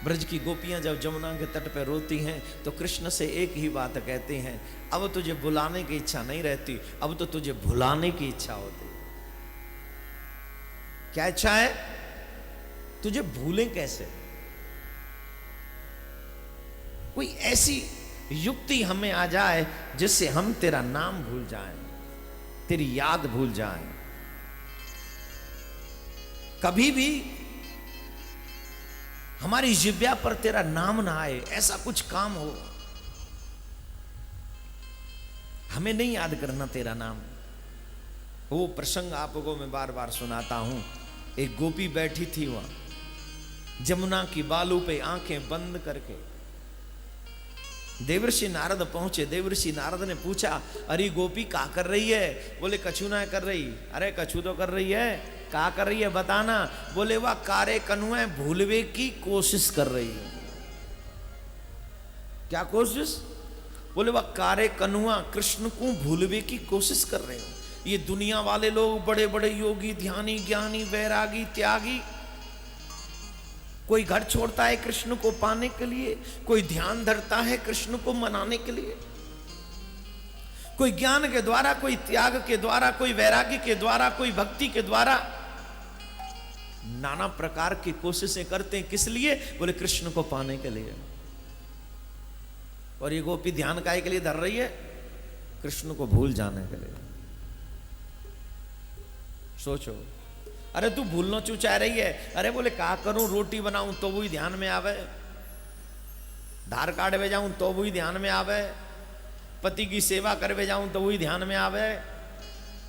ब्रज की गोपियां जब जमुना के तट पर रोती हैं तो कृष्ण से एक ही बात कहती हैं, अब तुझे बुलाने की इच्छा नहीं रहती, अब तो तुझे भुलाने की इच्छा होती। क्या इच्छा है? तुझे भूलें कैसे? कोई ऐसी युक्ति हमें आ जाए जिससे हम तेरा नाम भूल जाएं, तेरी याद भूल जाएं। कभी भी हमारी जिह्वा पर तेरा नाम ना आए, ऐसा कुछ काम हो। हमें नहीं याद करना तेरा नाम। वो प्रसंग आपको मैं बार बार सुनाता हूं। एक गोपी बैठी थी वहां जमुना की बालू पे आंखें बंद करके। देवर्षि नारद पहुंचे। देवर्षि नारद ने पूछा, अरे गोपी क्या कर रही है? बोले कछु ना कर रही। अरे कछु तो कर रही है, क्या कर रही है बताना। बोले वह कारे कनुए भूलवे की कोशिश कर रही है। क्या कोशिश? बोले वह कारे कनुआ कृष्ण को भूलवे की कोशिश कर रहे हो। ये दुनिया वाले लोग बड़े बड़े योगी, ध्यानी, ज्ञानी, वैरागी, त्यागी, कोई घर छोड़ता है कृष्ण को पाने के लिए, कोई ध्यान धरता है कृष्ण को मनाने के लिए, कोई ज्ञान के द्वारा, कोई त्याग के द्वारा, कोई वैरागी के द्वारा, कोई भक्ति के द्वारा नाना प्रकार की कोशिशें करते हैं। किस लिए? बोले कृष्ण को पाने के लिए। और ये गोपी ध्यान काय के लिए धर रही है? कृष्ण को भूल जाने के लिए। सोचो, अरे तू भूलना क्यों चाह रही है? अरे बोले क्या करूं, रोटी बनाऊं तो वही ध्यान में आवे, धार काटवे जाऊं तो वही ध्यान में आवे, पति की सेवा करवे जाऊं तो वही ध्यान में आवे,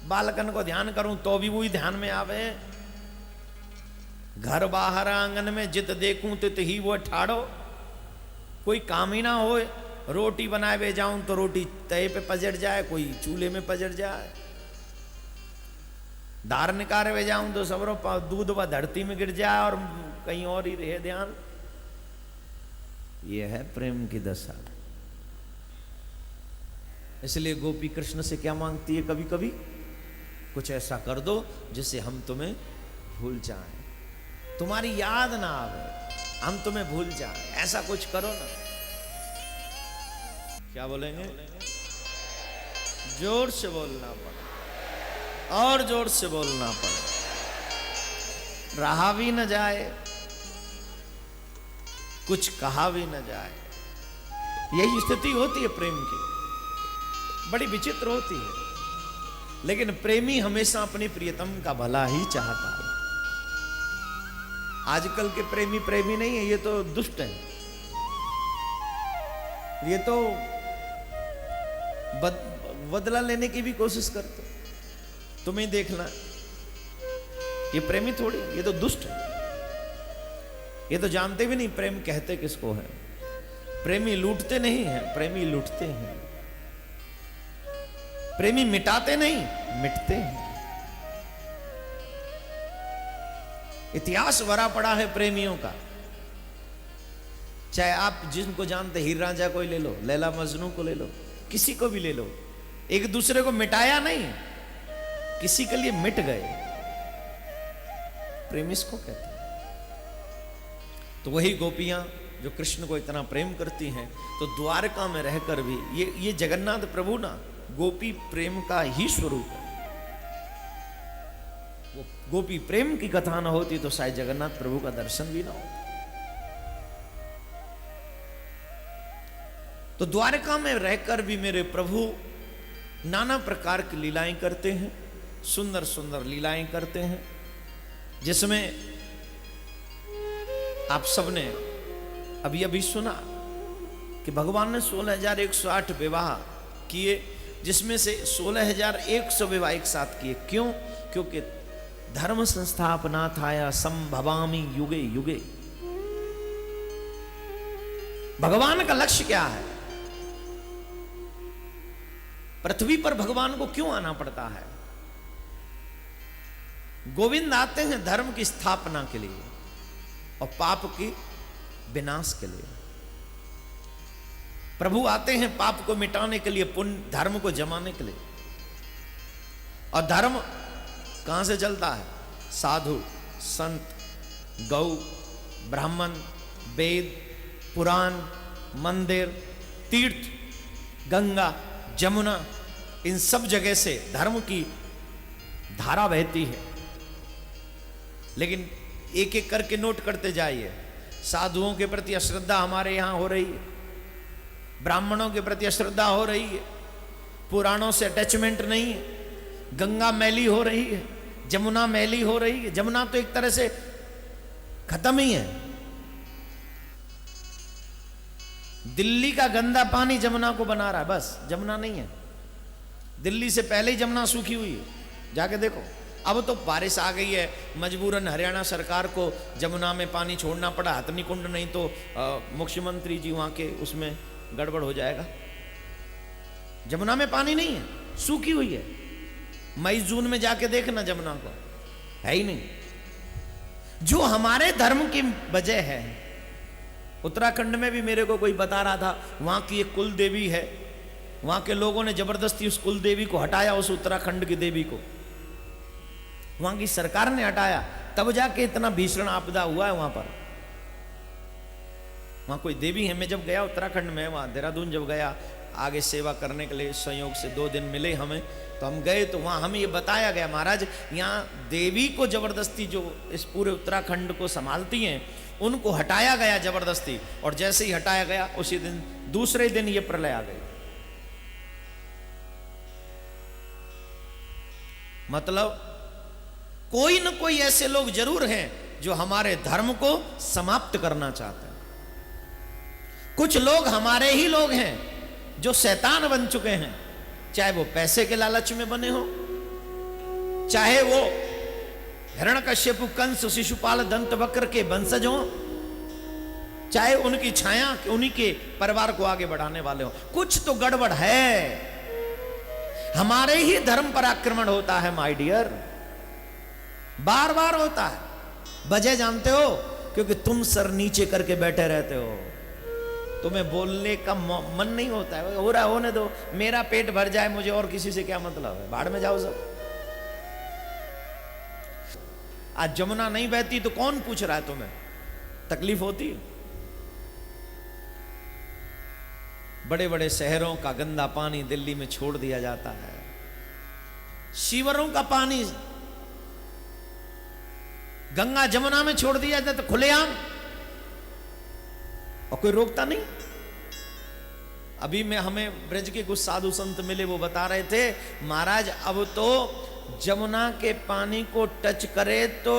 बालकन को ध्यान करूं तो भी वही ध्यान में आवे, घर बाहर आंगन में जित देखूं तित ही वो ठाड़ो, कोई काम ही ना हो। रोटी बनाए जाऊं तो रोटी तवे पे पजट जाए, कोई चूल्हे में पजट जाए, धार निकाले जाऊं तो सबरो दूध व धरती में गिर जाए और कहीं और ही रहे ध्यान। यह है प्रेम की दशा। इसलिए गोपी कृष्ण से क्या मांगती है? कभी कभी कुछ ऐसा कर दो जिससे हम तुम्हें भूल जाएं, तुम्हारी याद ना आवे, हम तुम्हें भूल जाएं। ऐसा कुछ करो ना। क्या बोलेंगे? जोर से बोलना पड़े, और जोर से बोलना पड़े। रहा भी न जाए, कुछ कहा भी न जाए। यही स्थिति होती है प्रेम की, बड़ी विचित्र होती है। लेकिन प्रेमी हमेशा अपनी प्रियतम का भला ही चाहता है। आजकल के प्रेमी प्रेमी नहीं है, ये तो दुष्ट है, ये तो बदला लेने की भी कोशिश करते। तुम्हें देखना, ये प्रेमी थोड़ी, ये तो दुष्ट है। ये तो जानते भी नहीं प्रेम कहते किसको है। प्रेमी लूटते नहीं है, प्रेमी लूटते हैं। प्रेमी मिटाते नहीं, मिटते हैं। इतिहास भरा पड़ा है प्रेमियों का। चाहे आप जिनको जानते, हीर रांझा को ही ले लो, लैला मजनू को ले लो, किसी को भी ले लो, एक दूसरे को मिटाया नहीं, किसी के लिए मिट गए। प्रेम इसको कहते हैं। तो वही गोपियां जो कृष्ण को इतना प्रेम करती हैं, तो द्वारका में रहकर भी ये जगन्नाथ प्रभु ना गोपी प्रेम का ही स्वरूप है। वो गोपी प्रेम की कथा ना होती तो शायद जगन्नाथ प्रभु का दर्शन भी ना होता। तो द्वारका में रहकर भी मेरे प्रभु नाना प्रकार की लीलाएं करते हैं, सुंदर सुंदर लीलाएं करते हैं, जिसमें आप सबने अभी अभी सुना कि भगवान ने 16,108 विवाह किए, जिसमें से 16,100 विवाह एक साथ किए। क्यों? क्योंकि धर्म संस्थापनार्थाय संभवामि युगे युगे। भगवान का लक्ष्य क्या है? पृथ्वी पर भगवान को क्यों आना पड़ता है? गोविंद आते हैं धर्म की स्थापना के लिए और पाप की विनाश के लिए। प्रभु आते हैं पाप को मिटाने के लिए, पुण्य धर्म को जमाने के लिए। और धर्म कहां से चलता है? साधु, संत, गौ, ब्राह्मण, वेद, पुराण, मंदिर, तीर्थ, गंगा, जमुना, इन सब जगह से धर्म की धारा बहती है। लेकिन एक एक करके नोट करते जाइए। साधुओं के प्रति अश्रद्धा हमारे यहां हो रही है, ब्राह्मणों के प्रति अश्रद्धा हो रही है, पुराणों से अटैचमेंट नहीं है, गंगा मैली हो रही है, जमुना मैली हो रही है। जमुना तो एक तरह से खत्म ही है। दिल्ली का गंदा पानी जमुना को बना रहा है, बस जमुना नहीं है। दिल्ली से पहले ही जमुना सूखी हुई है, जाके देखो। अब तो बारिश आ गई है, मजबूरन हरियाणा सरकार को जमुना में पानी छोड़ना पड़ा। हथनी कुंड नहीं तो मुख्यमंत्री जी वहां के उसमें गड़बड़ हो जाएगा। जमुना में पानी नहीं है, सूखी हुई है। मई जून में जाके देखना जमुना को, है ही नहीं। जो हमारे धर्म की वजह है, उत्तराखंड में भी मेरे को कोई बता रहा था, वहां की एक कुल देवी है, वहां के लोगों ने जबरदस्ती उस कुल देवी को हटाया, उस उत्तराखंड की देवी को वहां की सरकार ने हटाया, तब जाके इतना भीषण आपदा हुआ है वहां पर। वहां कोई देवी है। मैं जब गया उत्तराखंड में, वहां देहरादून जब गया आगे सेवा करने के लिए, संयोग से 2 दिन मिले हमें, तो हम गए तो वहां हमें ये बताया गया, महाराज यहाँ देवी को जबरदस्ती जो इस पूरे उत्तराखंड को संभालती हैं उनको हटाया गया जबरदस्ती, और जैसे ही हटाया गया उसी दिन दूसरे दिन ये प्रलय आ गई। मतलब कोई न कोई ऐसे लोग जरूर हैं जो हमारे धर्म को समाप्त करना चाहते हैं। कुछ लोग हमारे ही लोग हैं जो शैतान बन चुके हैं, चाहे वो पैसे के लालच में बने हो, चाहे वो हिरण्यकश्यप, कंस, शिशुपाल, दंतवक्र के वंशज हो, चाहे उनकी छाया उन्हीं के परिवार को आगे बढ़ाने वाले हो। कुछ तो गड़बड़ है। हमारे ही धर्म पर आक्रमण होता है माय डियर, बार बार होता है। वजह जानते हो? क्योंकि तुम सर नीचे करके बैठे रहते हो, तुम्हें बोलने का मन नहीं होता है। हो रहा होने दो, मेरा पेट भर जाए, मुझे और किसी से क्या मतलब है, बाढ़ में जाओ सब। आज जमुना नहीं बहती तो कौन पूछ रहा है तुम्हें? तकलीफ होती है। बड़े बड़े शहरों का गंदा पानी दिल्ली में छोड़ दिया जाता है, सीवरों का पानी गंगा जमुना में छोड़ दिया जाता तो खुलेआम, और कोई रोकता नहीं। अभी में हमें ब्रज के कुछ साधु संत मिले, वो बता रहे थे, महाराज अब तो जमुना के पानी को टच करे तो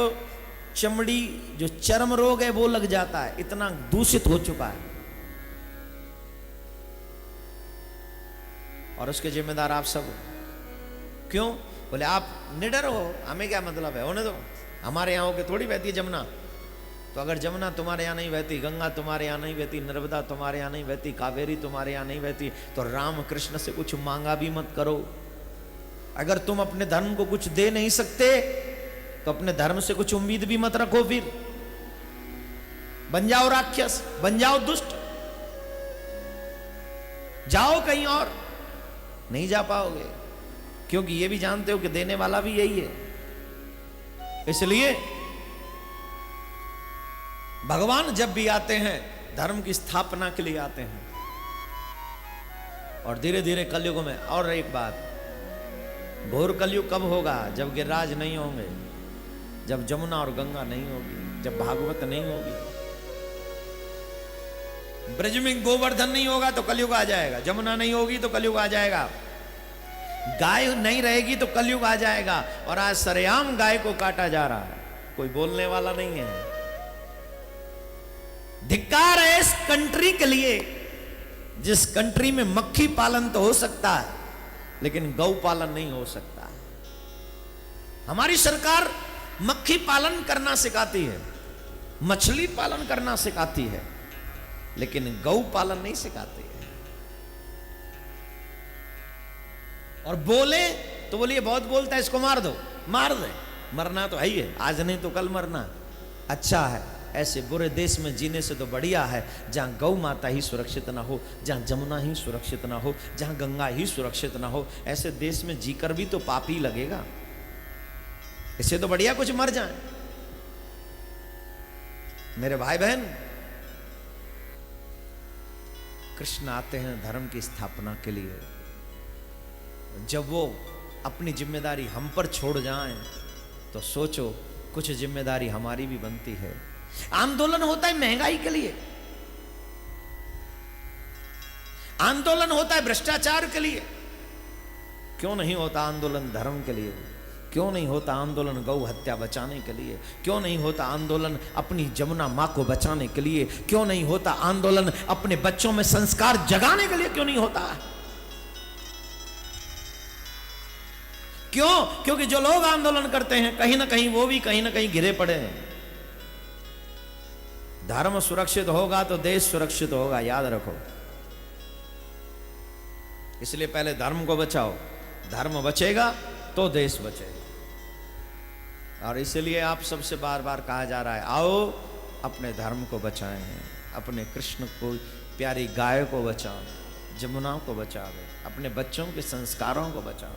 चमड़ी, जो चर्म रोग है वो लग जाता है, इतना दूषित हो चुका है। और उसके जिम्मेदार आप सब। क्यों? बोले आप निडर हो, हमें क्या मतलब है, होने दो। हमारे यहाँ होके थोड़ी बहती है जमुना। तो अगर जमुना तुम्हारे यहाँ नहीं बहती, गंगा तुम्हारे यहाँ नहीं बहती, नर्मदा तुम्हारे यहाँ नहीं बहती, कावेरी तुम्हारे यहाँ नहीं बहती, तो राम कृष्ण से कुछ मांगा भी मत करो। अगर तुम अपने धर्म को कुछ दे नहीं सकते तो अपने धर्म से कुछ उम्मीद भी मत रखो। फिर बन जाओ राक्षस, बन जाओ दुष्ट, जाओ कहीं और, नहीं जा पाओगे। क्योंकि ये भी जानते हो कि देने वाला भी यही है। इसलिए भगवान जब भी आते हैं धर्म की स्थापना के लिए आते हैं। और धीरे धीरे कलयुग में, और एक बात, घोर कलयुग कब होगा? जब गिरिराज नहीं होंगे, जब जमुना और गंगा नहीं होगी, जब भागवत नहीं होगी, ब्रज में गोवर्धन नहीं होगा तो कलयुग आ जाएगा, जमुना नहीं होगी तो कलयुग आ जाएगा, गाय नहीं रहेगी तो कलयुग आ जाएगा। और आज सरेआम गाय को काटा जा रहा है, कोई बोलने वाला नहीं है। धिक्कार है इस कंट्री के लिए जिस कंट्री में मक्खी पालन तो हो सकता है लेकिन गौ पालन नहीं हो सकता। हमारी सरकार मक्खी पालन करना सिखाती है, मछली पालन करना सिखाती है, लेकिन गौ पालन नहीं सिखाती है। और बोले तो बोलिए बहुत बोलता है, इसको मार दो, मार दे, मरना तो है ही है, आज नहीं तो कल मरना। अच्छा है, ऐसे बुरे देश में जीने से तो बढ़िया है जहां गौ माता ही सुरक्षित ना हो, जहां जमुना ही सुरक्षित ना हो, जहां गंगा ही सुरक्षित ना हो। ऐसे देश में जीकर भी तो पाप ही लगेगा। इससे तो बढ़िया कुछ मर जाए। मेरे भाई बहन, कृष्ण आते हैं धर्म की स्थापना के लिए। जब वो अपनी जिम्मेदारी हम पर छोड़ जाएं तो सोचो कुछ जिम्मेदारी हमारी भी बनती है। आंदोलन होता है महंगाई के लिए, आंदोलन होता है भ्रष्टाचार के लिए, क्यों नहीं होता आंदोलन धर्म के लिए? क्यों नहीं होता आंदोलन गौ हत्या बचाने के लिए? क्यों नहीं होता आंदोलन अपनी जमुना मां को बचाने के लिए? क्यों नहीं होता आंदोलन अपने बच्चों में संस्कार जगाने के लिए? क्यों नहीं होता? क्यों? क्योंकि जो लोग आंदोलन करते हैं कहीं ना कहीं वो भी कहीं ना कहीं घिरे पड़े हैं। धर्म सुरक्षित होगा तो देश सुरक्षित होगा, याद रखो। इसलिए पहले धर्म को बचाओ, धर्म बचेगा तो देश बचेगा। और इसलिए आप सबसे बार बार कहा जा रहा है, आओ अपने धर्म को बचाएं, अपने कृष्ण को, प्यारी गाय को बचाओ, जमुना को बचाओ, अपने बच्चों के संस्कारों को बचाओ।